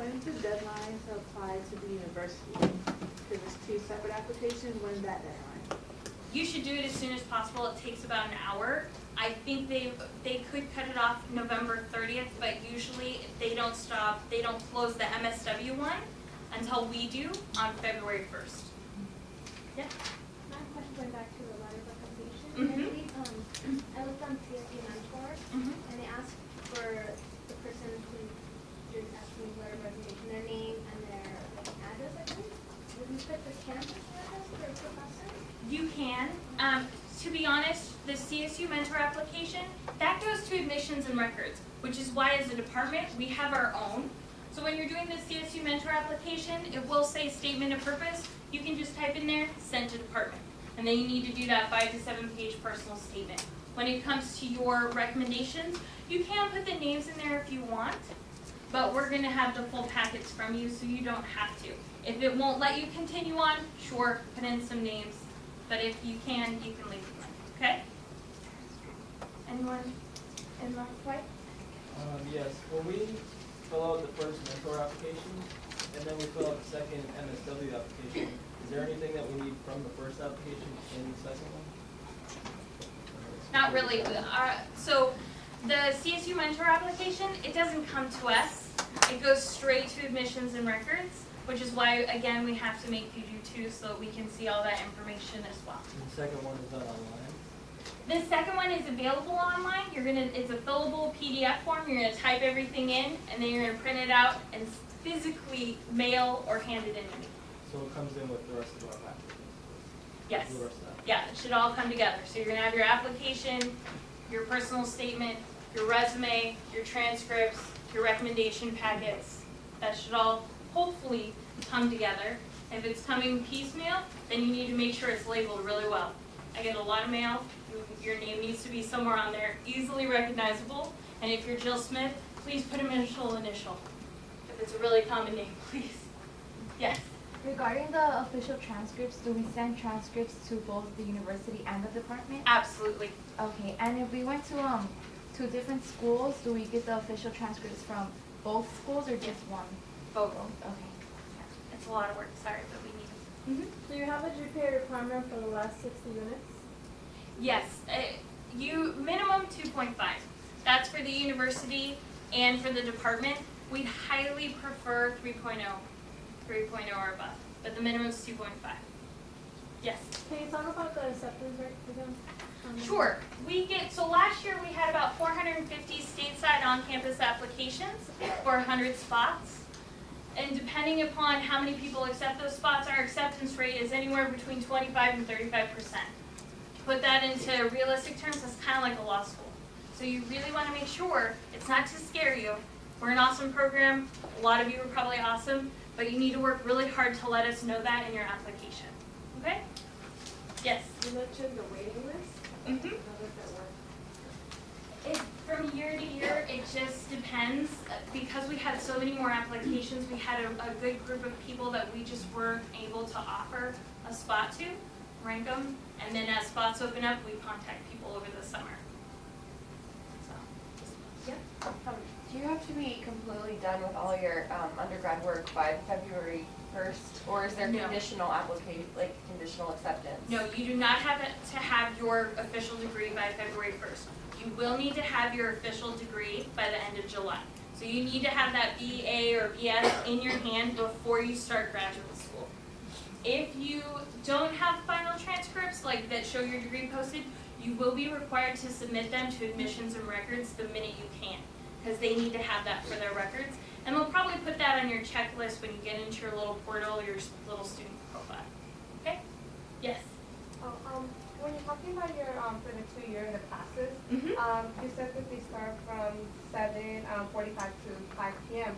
When's the deadline to apply to the university? Because it's two separate applications. When's that deadline? You should do it as soon as possible. It takes about an hour. I think they could cut it off November 30th, but usually they don't close the MSW one until we do on February 1st. Yeah? My question going back to the letter of recommendation. Mhm. I believe I looked on CSE Mentor and they asked for the person who is asking the letter of recommendation, their name and their address, I think. Would you put the campus address for a professor? You can. To be honest, the CSU mentor application, that goes to admissions and records, which is why as a department, we have our own. So when you're doing the CSU mentor application, it will say statement of purpose. You can just type in there, send to department. And then you need to do that 5 to 7 page personal statement. When it comes to your recommendations, you can put the names in there if you want, but we're gonna have the full packets from you so you don't have to. If it won't let you continue on, sure, put in some names. But if you can leave them in, okay? Anyone in the right? Yes, when we fill out the first mentor application, and then we fill out the second MSW application, is there anything that we need from the first application in the second one? Not really. So the CSU mentor application, it doesn't come to us. It goes straight to admissions and records, which is why, again, we have to make you do two so that we can see all that information as well. And the second one is done online? The second one is available online. It's a fillable PDF form. You're gonna type everything in, and then you're gonna print it out and physically mail or hand it in to me. So it comes in with the rest of our package? Yes. The rest of that? Yeah, it should all come together. So you're gonna have your application, your personal statement, your resume, your transcripts, your recommendation packets. That should all hopefully come together. If it's coming piecemeal, then you need to make sure it's labeled really well. I get a lot of mail. Your name needs to be somewhere on there, easily recognizable. And if you're Jill Smith, please put a initial. If it's a really common name, please. Yes. Regarding the official transcripts, do we send transcripts to both the university and the department? Absolutely. Okay, and if we went to different schools, do we get the official transcripts from both schools or just one? Both. Okay. It's a lot of work, sorry, but we need it. Do you have a GPA requirement for the last 60 units? Yes, you minimum 2.5. That's for the university and for the department. We'd highly prefer 3.0 or above, but the minimum is 2.5. Yes. Can you talk about the acceptance rate for them? Sure. So last year we had about 450 stateside on-campus applications for 100 spots. And depending upon how many people accept those spots, our acceptance rate is anywhere between 25 and 35%. To put that into realistic terms, that's kind of like a law school. So you really want to make sure it's not to scare you. We're an awesome program. A lot of you are probably awesome, but you need to work really hard to let us know that in your application. Okay? Yes? You mentioned the waiting list. Mm-hmm. How does that work? From year to year, it just depends. Because we had so many more applications, we had a good group of people that we just weren't able to offer a spot to, rank them, and then as spots open up, we contact people over the summer. So, yeah. Do you have to be completely done with all your undergrad work by February 1st, or is there No. conditional application, like conditional acceptance? No, you do not have to have your official degree by February 1st. You will need to have your official degree by the end of July. So you need to have that BA or BS in your hand before you start graduate school. If you don't have final transcripts like that show your degree posted, you will be required to submit them to admissions and records the minute you can, because they need to have that for their records. And they'll probably put that on your checklist when you get into your little portal, your little student profile. Okay? Yes? When you're talking about your for the 2 year in the classes, Mm-hmm. you said that they start from 7:45 to 5 p.m.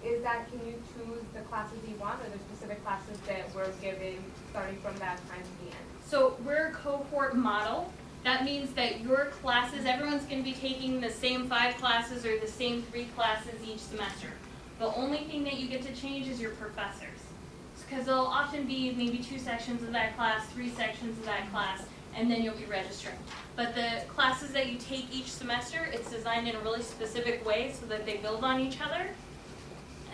Is that, can you choose the classes you want, or the specific classes that were given starting from that time to the end? So we're a cohort model. That means that your classes, everyone's going to be taking the same 5 classes or the same 3 classes each semester. The only thing that you get to change is your professors. Because there'll often be maybe 2 sections of that class, 3 sections of that class, and then you'll be registering. But the classes that you take each semester, it's designed in a really specific way so that they build on each other.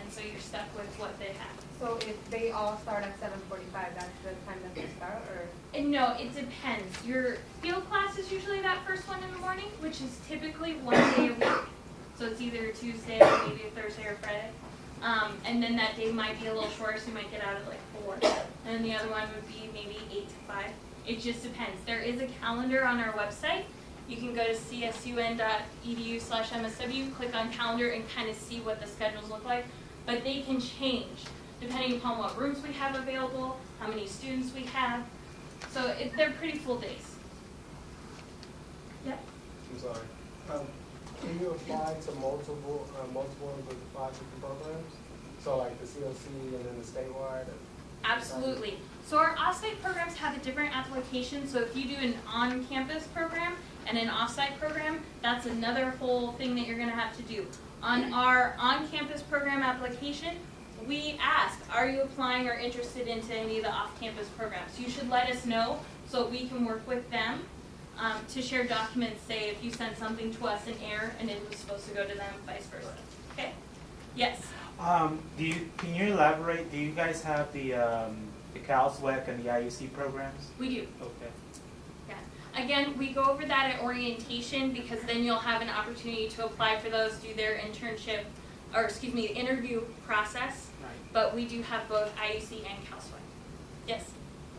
And so you're stuck with what they have. So if they all start at 7:45, that's the time that they start, or? And no, it depends. Your field class is usually that first one in the morning, which is typically 1 day a week. So it's either Tuesday, maybe a Thursday or Friday. And then that day might be a little shorter, so you might get out at like 4. And then the other one would be maybe 8 to 5. It just depends. There is a calendar on our website. You can go to csun.edu/MSW, click on calendar, and kind of see what the schedules look like. But they can change depending upon what rooms we have available, how many students we have. So they're pretty full days. Yep. I'm sorry. Can you apply to multiple of the 5 different programs? So like the COC and then the statewide? Absolutely. So our off-site programs have a different application. So if you do an on-campus program and an off-site program, that's another whole thing that you're going to have to do. On our on-campus program application, we ask, are you applying or interested into any of the off-campus programs? You should let us know so we can work with them to share documents, say if you sent something to us in error and it was supposed to go to them, vice versa. Okay? Yes? Can you elaborate, do you guys have the CalSWEC and the IUC programs? We do. Okay. Yeah. Again, we go over that at orientation because then you'll have an opportunity to apply for those, do their internship, or excuse me, interview process. Right. But we do have both IUC and CalSWEC. Yes?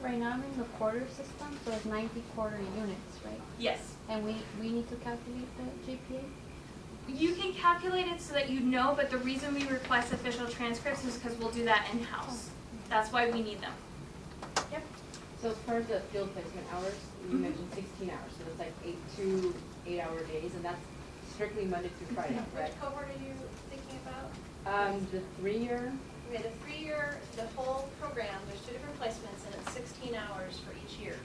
Right now I'm in the quarter system, so it's 90 quarter units, right? Yes. And we need to calculate the GPA? You can calculate it so that you know, but the reason we request official transcripts is because we'll do that in-house. That's why we need them. Yep. So as far as the field placement hours, you mentioned 16 hours, so it's like 8-hour days, and that's strictly Monday through Friday, right? Which cohort are you thinking about? The 3-year. Okay, the 3-year, the whole program, there's 2 different placements, and it's 16 hours for each year.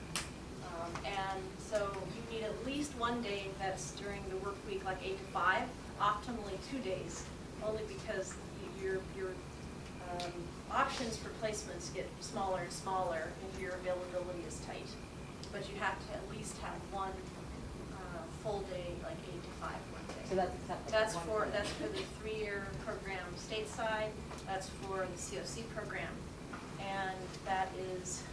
And so you need at least 1 day that's during the work week, like 8 to 5, optimally 2 days, only because your options for placements get smaller and smaller if your availability is tight. But you have to at least have 1 full day, like 8 to 5 1 day. So that's acceptable. That's for the 3-year program stateside. That's for the COC program, and that is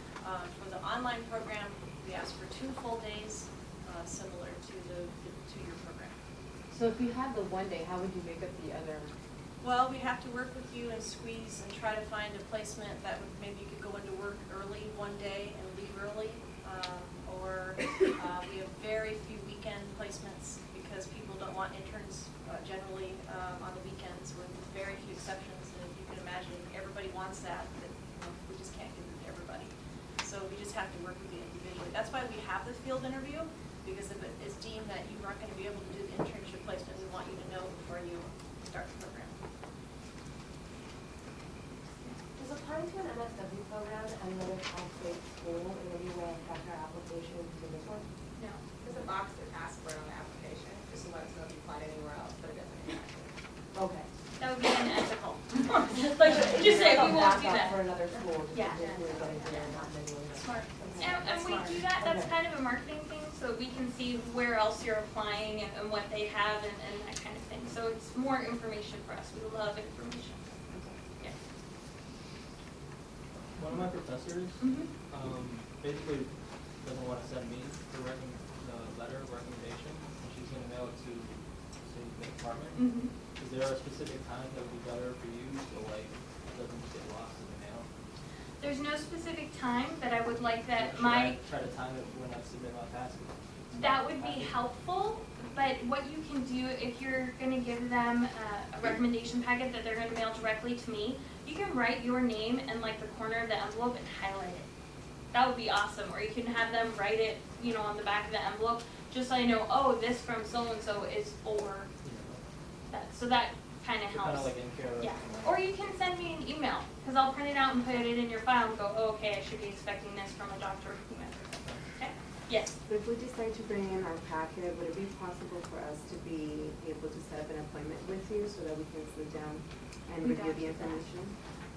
for the online program. We ask for 2 full days, similar to the 2-year program. So if you had the 1 day, how would you make up the other? Well, we have to work with you and squeeze and try to find a placement that would maybe you could go into work early 1 day and leave early, or we have very few weekend placements because people don't want interns generally on the weekends, with very few exceptions. And if you can imagine, everybody wants that, but we just can't give it to everybody. So we just have to work with you individually. That's why we have the field interview, because if it is deemed that you aren't going to be able to do the internship placement, we want you to know before you start the program. Does applying to an MSW program at another Cal-State school in any way affect our application to this one? No. There's a box that asks for it on the application, just to let us know if you applied anywhere else, but it doesn't impact it. Okay. That would be unethical. Like, just say we won't do that. For another school, just Yeah. if we're going to not many. Smart. And we do that, that's kind of a marketing thing, so we can see where else you're applying and what they have and that kind of thing. So it's more information for us. We love information. Yeah. One of my professors, basically doesn't want to send me the letter of recommendation, and she's going to mail it to, say, the department. Is there a specific time that would be better for you, so like it doesn't get lost in the mail? There's no specific time, but I would like that Should I try to time it when I submit my task? that would be helpful, but what you can do if you're going to give them a recommendation packet that they're going to mail directly to me, you can write your name in like the corner of the envelope and highlight it. That would be awesome. Or you can have them write it, on the back of the envelope, just so I know, oh, this from so-and-so is for that. So that kind of helps. Kind of like in care of. Yeah. Or you can send me an email, because I'll print it out and put it in your file and go, oh, okay, I should be expecting this from a doctor or whomever. Okay? Yes? If we decide to bring in our packet, would it be possible for us to be able to set up an appointment with you so that we can sit down and We'd review the have to do that. information?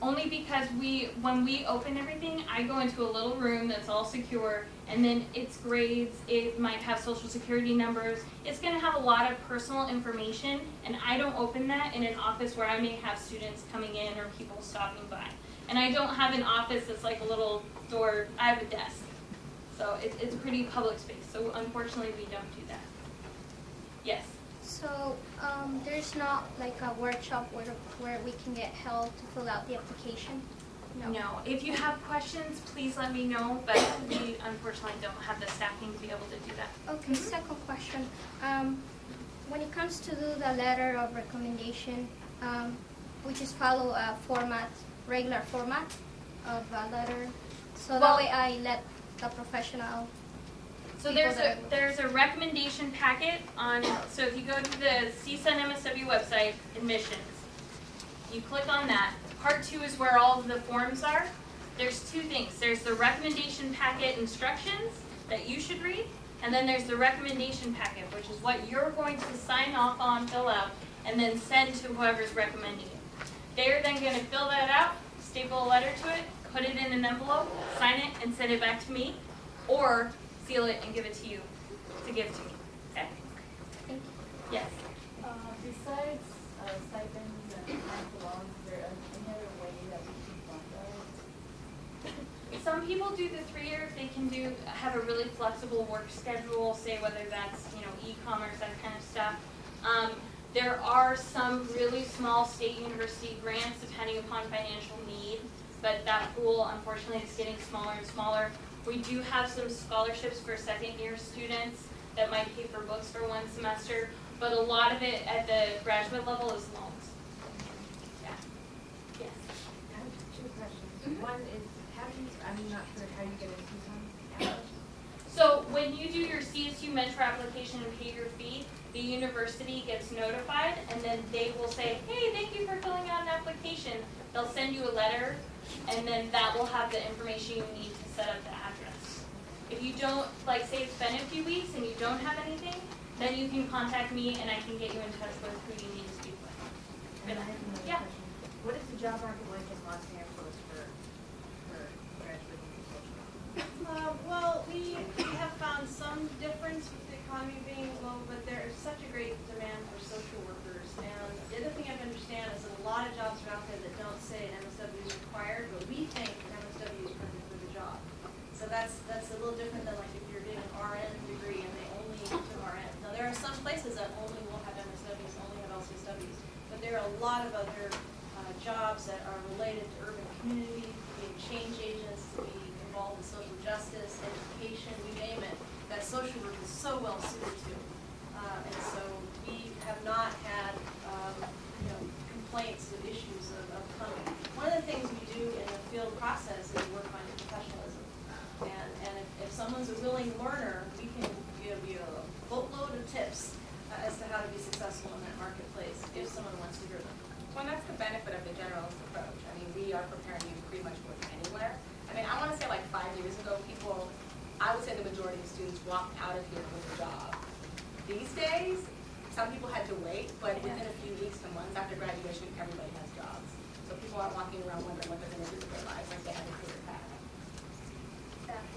Only because when we open everything, I go into a little room that's all secure, and then it's grades, it might have social security numbers, it's gonna have a lot of personal information, and I don't open that in an office where I may have students coming in or people stopping by. And I don't have an office that's like a little door, I have a desk. So it's a pretty public space, so unfortunately we don't do that. Yes? So, there's not like a workshop where we can get help to fill out the application? No. If you have questions, please let me know, but we unfortunately don't have the staffing to be able to do that. Okay, second question. When it comes to do the letter of recommendation, we just follow a regular format of a letter, so that way I let the professional. So there's a recommendation packet on, so if you go to the CSUN MSW website, admissions, you click on that. Part 2 is where all of the forms are. There's 2 things. There's the recommendation packet instructions that you should read, and then there's the recommendation packet, which is what you're going to sign off on, fill out, and then send to whoever's recommending it. They're then going to fill that out, staple a letter to it, put it in an envelope, sign it, and send it back to me, or seal it and give it to you to give to me. Okay? Thank you. Yes? Besides stipends and time belongs, is there any other way that we can fund those? Some people do the 3-year if they can have a really flexible work schedule, say whether that's e-commerce, that kind of stuff. There are some really small state university grants depending upon financial need, but that pool unfortunately is getting smaller and smaller. We do have some scholarships for 2nd-year students that might pay for books for 1 semester, but a lot of it at the graduate level is loans. Yeah. Yes. I have 2 questions. One is, I'm not sure how you get into some. So when you do your CSU mentor application and pay your fee, the university gets notified, and then they will say, hey, thank you for filling out an application. They'll send you a letter, and then that will have the information you need to set up the address. If you don't, like say it's been a few weeks and you don't have anything, then you can contact me and I can get you in touch with who you need to speak with. And I have another Yeah. question. What is the job market like in Los Angeles for graduates in social work? Well, we have found some difference with the economy being low, but there is such a great demand for social workers. And the other thing I have to understand is that a lot of jobs are out there that don't say an MSW is required, but we think an MSW is perfect for the job. So that's a little different than like if you're getting an RN degree and they only took RN. Now there are some places that only will have MSWs, only have LCSWs, but there are a lot of other jobs that are related to urban community, being change agents, to be involved in social justice, education, you name it, that social work is so well suited to. And so we have not had complaints of issues of funding. One of the things we do in the field process is work on professionalism. And if someone's a willing learner, we can give you a boatload of tips as to how to be successful in that marketplace if someone wants to hear them. Well, that's the benefit of the generalist approach. I mean, we are preparing you to pretty much work anywhere. I mean, I want to say like 5 years ago, I would say the majority of students walked out of here with a job. These days, some people had to wait, but within a few weeks to months after graduation, everybody has jobs. So people aren't walking around wondering what they're going to do with their lives, like they have a clear path.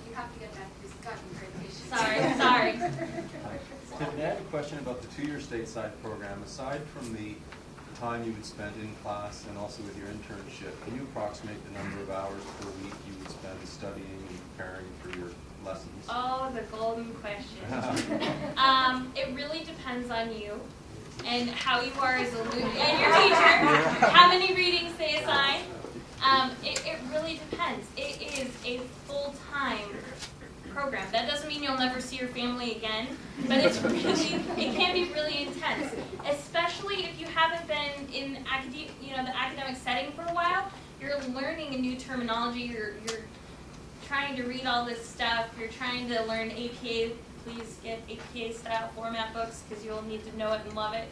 You have to get back to discussion graduation. Sorry. Tiffany, I have a question about the 2-year stateside program. Aside from the time you would spend in class and also with your internship, can you approximate the number of hours per week you would spend studying and preparing for your lessons? Oh, the golden question. It really depends on you and how you are as a student and your teacher, how many readings they assign. It really depends. It is a full-time program. That doesn't mean you'll never see your family again, but it can be really intense, especially if you haven't been in the academic setting for a while. You're learning a new terminology. You're trying to read all this stuff. You're trying to learn APA. Please get APA style format books because you'll need to know it and love it.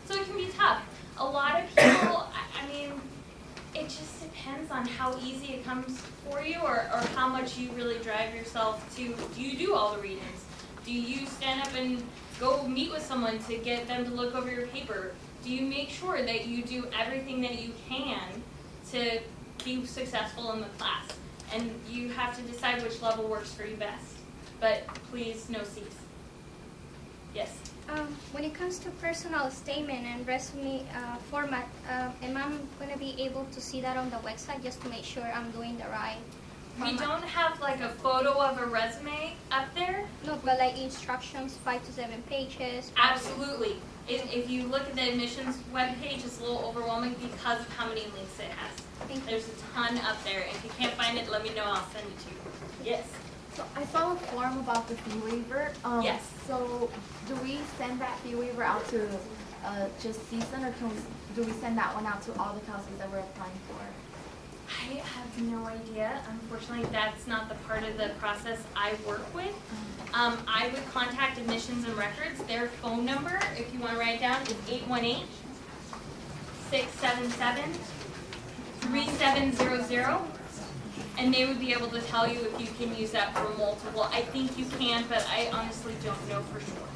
So it can be tough. A lot of people, I mean, it just depends on how easy it comes for you or how much you really drive yourself to. Do you do all the readings? Do you stand up and go meet with someone to get them to look over your paper? Do you make sure that you do everything that you can to be successful in the class. And you have to decide which level works for you best. But please, no C's. Yes? When it comes to personal statement and resume format, am I going to be able to see that on the website just to make sure I'm doing the right We format? don't have like a photo of a resume up there. No, but like instructions, 5 to 7 pages. Absolutely. If you look at the admissions webpage, it's a little overwhelming because of how many links it has. Thank you. There's a ton up there. If you can't find it, let me know. I'll send it to you. Yes. So I saw a form about the fee waiver. Yes. So do we send that fee waiver out to just CSUN, or do we send that one out to all the classes that we're applying for? I have no idea. Unfortunately, that's not the part of the process I work with. I would contact Admissions and Records. Their phone number, if you want to write it down, is 818-677-3700. And they would be able to tell you if you can use that for multiple. I think you can, but I honestly don't know for sure.